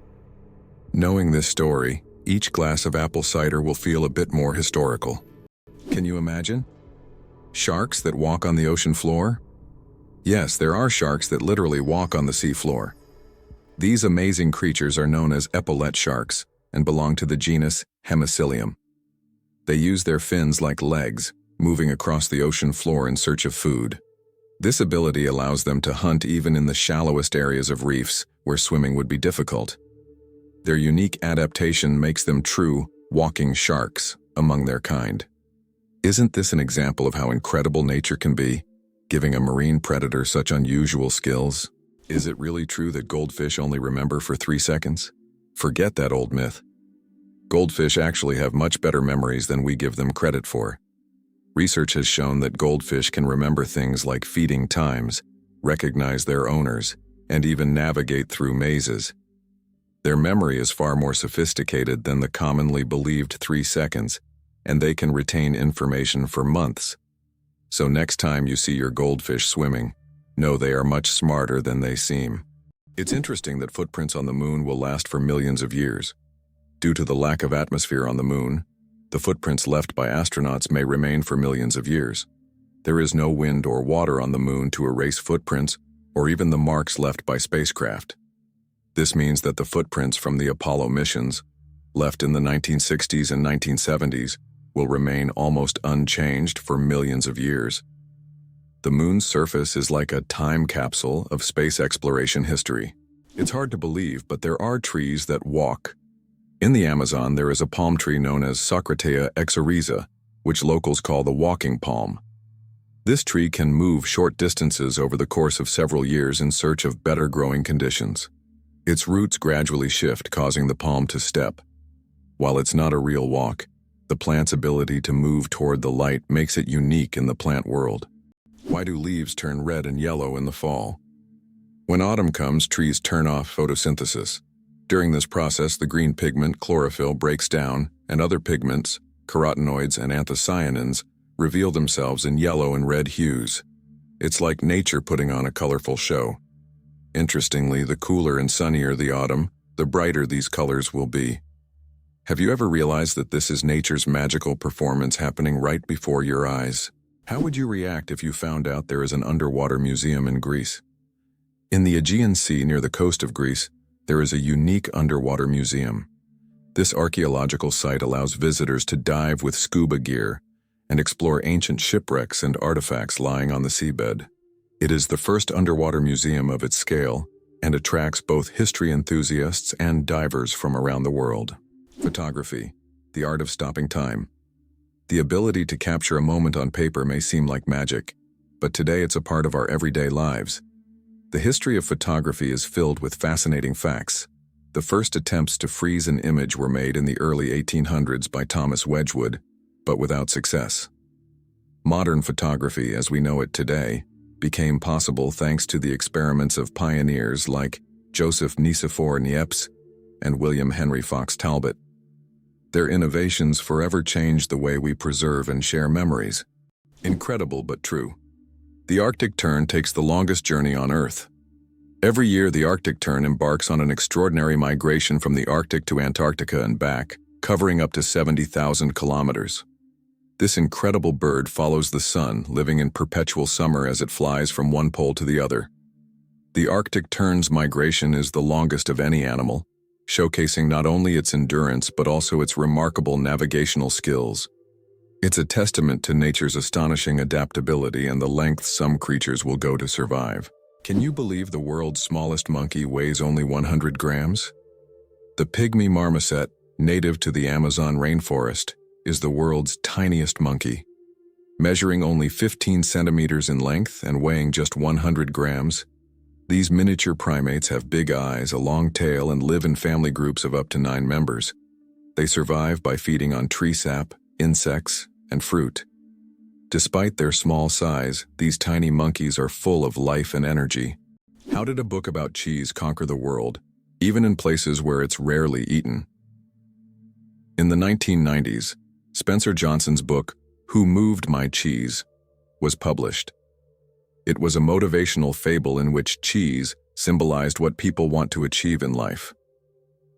Speaker 1: Knowing this story, each glass of apple cider will feel a bit more historical. Can you imagine? Sharks that walk on the ocean floor? Yes, there are sharks that literally walk on the seafloor. These amazing creatures are known as epaulette sharks and belong to the genus Penicillin. They use their fins like legs, moving across the ocean floor in search of food. This ability allows them to hunt even in the shallowest areas of reefs where swimming would be difficult. Their unique adaptation makes them true walking sharks among their kind. Isn't this an example of how incredible nature can be, giving a marine predator such unusual skills? Is it really true that goldfish only remember for 3 seconds? Forget that old myth. Goldfish actually have much better memories than we give them credit for. Research has shown that goldfish can remember things like feeding times, recognize their owners, and even navigate through mazes. Their memory is far more sophisticated than the commonly believed 3 seconds, and they can retain information for months. So next time you see your goldfish swimming, know they are much smarter than they seem. It's interesting that footprints on the moon will last for millions of years. Due to the lack of atmosphere on the moon, the footprints left by astronauts may remain for millions of years. There is no wind or water on the moon to erase footprints or even the marks left by spacecraft. This means that the footprints from the Apollo missions, left in the 1960s and 1970s, will remain almost unchanged for millions of years. The moon's surface is like a time capsule of space exploration history. It's hard to believe, but there are trees that walk. In the Amazon, there is a palm tree known as Socratea exoriza, which locals call the walking palm. This tree can move short distances over the course of several years in search of better growing conditions. Its roots gradually shift, causing the palm to step. While it's not a real walk, the plant's ability to move toward the light makes it unique in the plant world. Why do leaves turn red and yellow in the fall? When autumn comes, trees turn off photosynthesis. During this process, the green pigment chlorophyll breaks down, and other pigments, carotenoids, and anthocyanins, reveal themselves in yellow and red hues. It's like nature putting on a colorful show. Interestingly, the cooler and sunnier the autumn, the brighter these colors will be. Have you ever realized that this is nature's magical performance happening right before your eyes? How would you react if you found out there is an underwater museum in Greece? In the Aegean Sea near the coast of Greece, there is a unique underwater museum. This archaeological site allows visitors to dive with scuba gear and explore ancient shipwrecks and artifacts lying on the seabed. It is the first underwater museum of its scale and attracts both history enthusiasts and divers from around the world. Photography, the art of stopping time. The ability to capture a moment on paper may seem like magic, but today it's a part of our everyday lives. The history of photography is filled with fascinating facts. The first attempts to freeze an image were made in the early 1800s by Thomas Wedgwood, but without success. Modern photography, as we know it today, became possible thanks to the experiments of pioneers like Joseph Nicephore Niepce and William Henry Fox Talbot. Their innovations forever changed the way we preserve and share memories. Incredible but true. The Arctic tern takes the longest journey on Earth. Every year, the Arctic tern embarks on an extraordinary migration from the Arctic to Antarctica and back, covering up to 70,000 kilometers. This incredible bird follows the sun, living in perpetual summer as it flies from one pole to the other. The Arctic tern's migration is the longest of any animal, showcasing not only its endurance but also its remarkable navigational skills. It's a testament to nature's astonishing adaptability and the lengths some creatures will go to survive. Can you believe the world's smallest monkey weighs only 100 grams? The pygmy marmoset, native to the Amazon rainforest, is the world's tiniest monkey. Measuring only 15 centimeters in length and weighing just 100 grams, these miniature primates have big eyes, a long tail, and live in family groups of up to 9 members. They survive by feeding on tree sap, insects, and fruit. Despite their small size, these tiny monkeys are full of life and energy. How did a book about cheese conquer the world, even in places where it's rarely eaten? In the 1990s, Spencer Johnson's book, Who Moved My Cheese, was published. It was a motivational fable in which cheese symbolized what people want to achieve in life.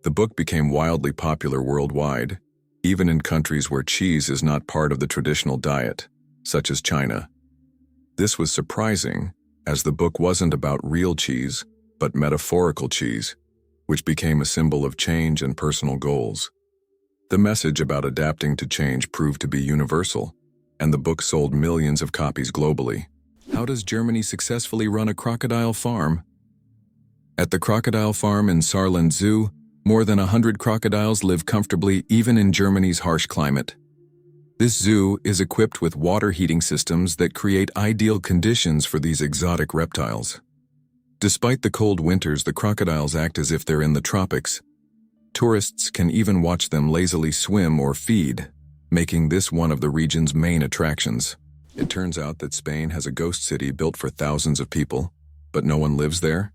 Speaker 1: The book became wildly popular worldwide, even in countries where cheese is not part of the traditional diet, such as China. This was surprising, as the book wasn't about real cheese, but metaphorical cheese, which became a symbol of change and personal goals. The message about adapting to change proved to be universal, and the book sold millions of copies globally. How does Germany successfully run a crocodile farm? At the crocodile farm in Saarland Zoo, more than 100 crocodiles live comfortably even in Germany's harsh climate. This zoo is equipped with water heating systems that create ideal conditions for these exotic reptiles. Despite the cold winters, the crocodiles act as if they're in the tropics. Tourists can even watch them lazily swim or feed, making this one of the region's main attractions. It turns out that Spain has a ghost city built for thousands of people, but no one lives there.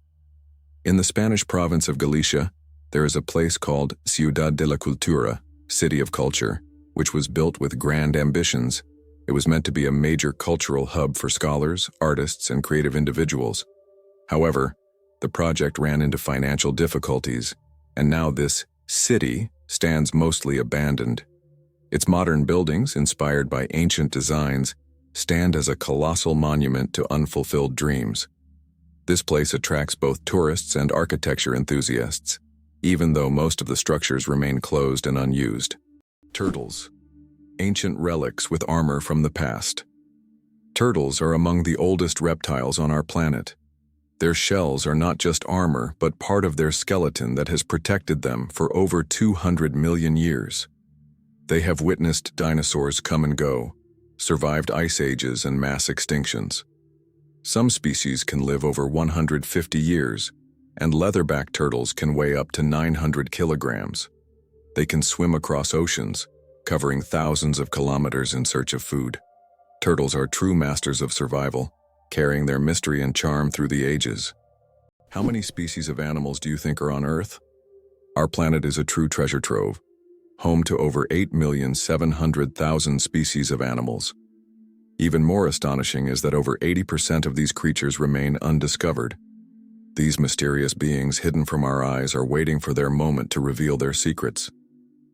Speaker 1: In the Spanish province of Galicia, there is a place called Ciudad de la Cultura, City of Culture, which was built with grand ambitions. It was meant to be a major cultural hub for scholars, artists, and creative individuals. However, the project ran into financial difficulties, and now this city stands mostly abandoned. Its modern buildings, inspired by ancient designs, stand as a colossal monument to unfulfilled dreams. This place attracts both tourists and architecture enthusiasts, even though most of the structures remain closed and unused. Turtles, ancient relics with armor from the past. Turtles are among the oldest reptiles on our planet. Their shells are not just armor, but part of their skeleton that has protected them for over 200 million years. They have witnessed dinosaurs come and go, survived ice ages and mass extinctions. Some species can live over 150 years, and leatherback turtles can weigh up to 900 kilograms. They can swim across oceans, covering thousands of kilometers in search of food. Turtles are true masters of survival, carrying their mystery and charm through the ages. How many species of animals do you think are on Earth? Our planet is a true treasure trove, home to over 8,700,000 species of animals. Even more astonishing is that over 80% of these creatures remain undiscovered. These mysterious beings hidden from our eyes are waiting for their moment to reveal their secrets.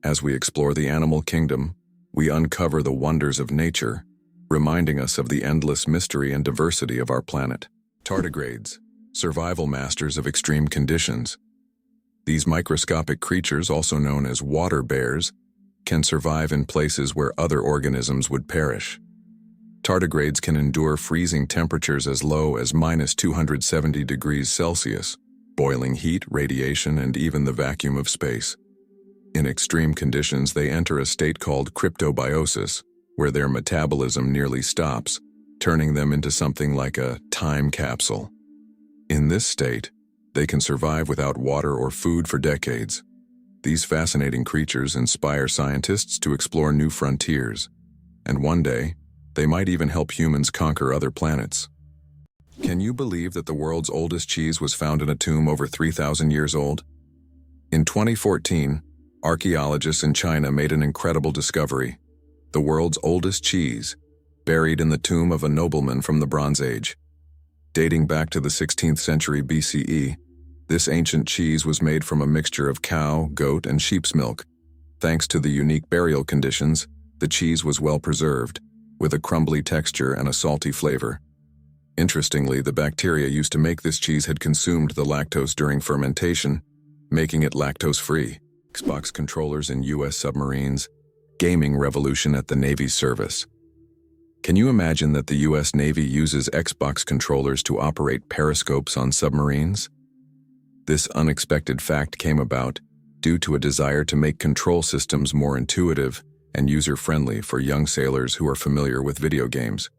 Speaker 1: As we explore the animal kingdom, we uncover the wonders of nature, reminding us of the endless mystery and diversity of our planet. Tardigrades, survival masters of extreme conditions. These microscopic creatures, also known as water bears, can survive in places where other organisms would perish. Tardigrades can endure freezing temperatures as low as -270 degrees Celsius, boiling heat, radiation, and even the vacuum of space. In extreme conditions, they enter a state called cryptobiosis, where their metabolism nearly stops, turning them into something like a time capsule. In this state, they can survive without water or food for decades. These fascinating creatures inspire scientists to explore new frontiers, and one day, they might even help humans conquer other planets. Can you believe that the world's oldest cheese was found in a tomb over 3,000 years old? In 2014, archaeologists in China made an incredible discovery: the world's oldest cheese, buried in the tomb of a nobleman from the Bronze Age. Dating back to the 16th century BCE, this ancient cheese was made from a mixture of cow, goat, and sheep's milk. Thanks to the unique burial conditions, the cheese was well preserved, with a crumbly texture and a salty flavor. Interestingly, the bacteria used to make this cheese had consumed the lactose during fermentation, making it lactose-free. Xbox controllers in U.S. submarines, gaming revolution at the Navy's service. Can you imagine that the U.S. Navy uses Xbox controllers to operate periscopes on submarines? This unexpected fact came about due to a desire to make control systems more intuitive and user-friendly for young sailors who are familiar with video games.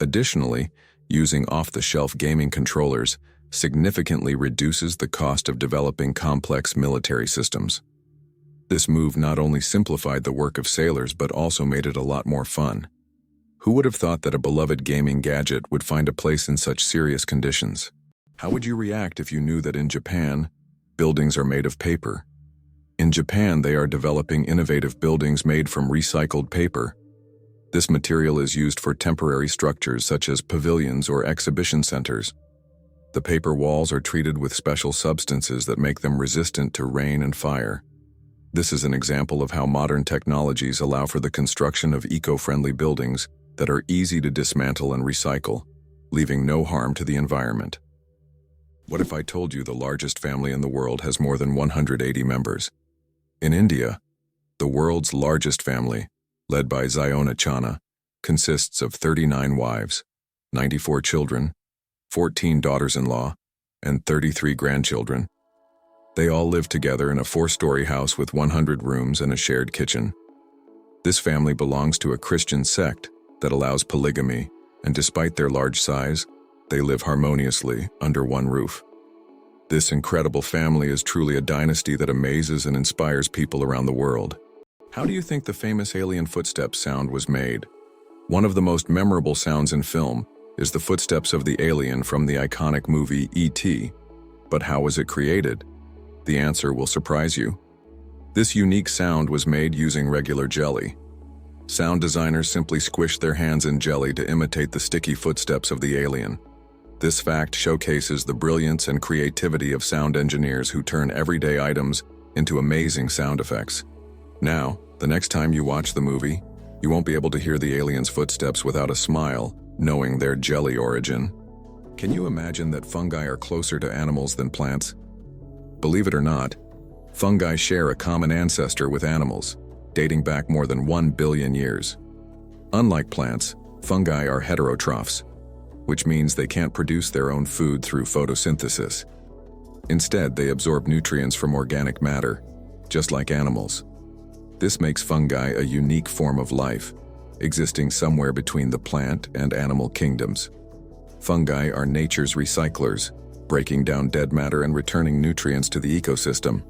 Speaker 1: Additionally, using off-the-shelf gaming controllers significantly reduces the cost of developing complex military systems. This move not only simplified the work of sailors but also made it a lot more fun. Who would have thought that a beloved gaming gadget would find a place in such serious conditions? How would you react if you knew that in Japan, buildings are made of paper? In Japan, they are developing innovative buildings made from recycled paper. This material is used for temporary structures such as pavilions or exhibition centers. The paper walls are treated with special substances that make them resistant to rain and fire. This is an example of how modern technologies allow for the construction of eco-friendly buildings that are easy to dismantle and recycle, leaving no harm to the environment. What if I told you the largest family in the world has more than 180 members? In India, the world's largest family, led by Ziona Chana, consists of 39 wives, 94 children, 14 daughters-in-law, and 33 grandchildren. They all live together in a 4-story house with 100 rooms and a shared kitchen. This family belongs to a Christian sect that allows polygamy, and despite their large size, they live harmoniously under one roof. This incredible family is truly a dynasty that amazes and inspires people around the world. How do you think the famous alien footsteps sound was made? One of the most memorable sounds in film is the footsteps of the alien from the iconic movie E.T. But how was it created? The answer will surprise you. This unique sound was made using regular jelly. Sound designers simply squished their hands in jelly to imitate the sticky footsteps of the alien. This fact showcases the brilliance and creativity of sound engineers who turn everyday items into amazing sound effects. Now, the next time you watch the movie, you won't be able to hear the alien's footsteps without a smile, knowing their jelly origin. Can you imagine that fungi are closer to animals than plants? Believe it or not, fungi share a common ancestor with animals, dating back more than 1 billion years. Unlike plants, fungi are heterotrophs, which means they can't produce their own food through photosynthesis. Instead, they absorb nutrients from organic matter, just like animals. This makes fungi a unique form of life, existing somewhere between the plant and animal kingdoms. Fungi are nature's recyclers, breaking down dead matter and returning nutrients to the ecosystem.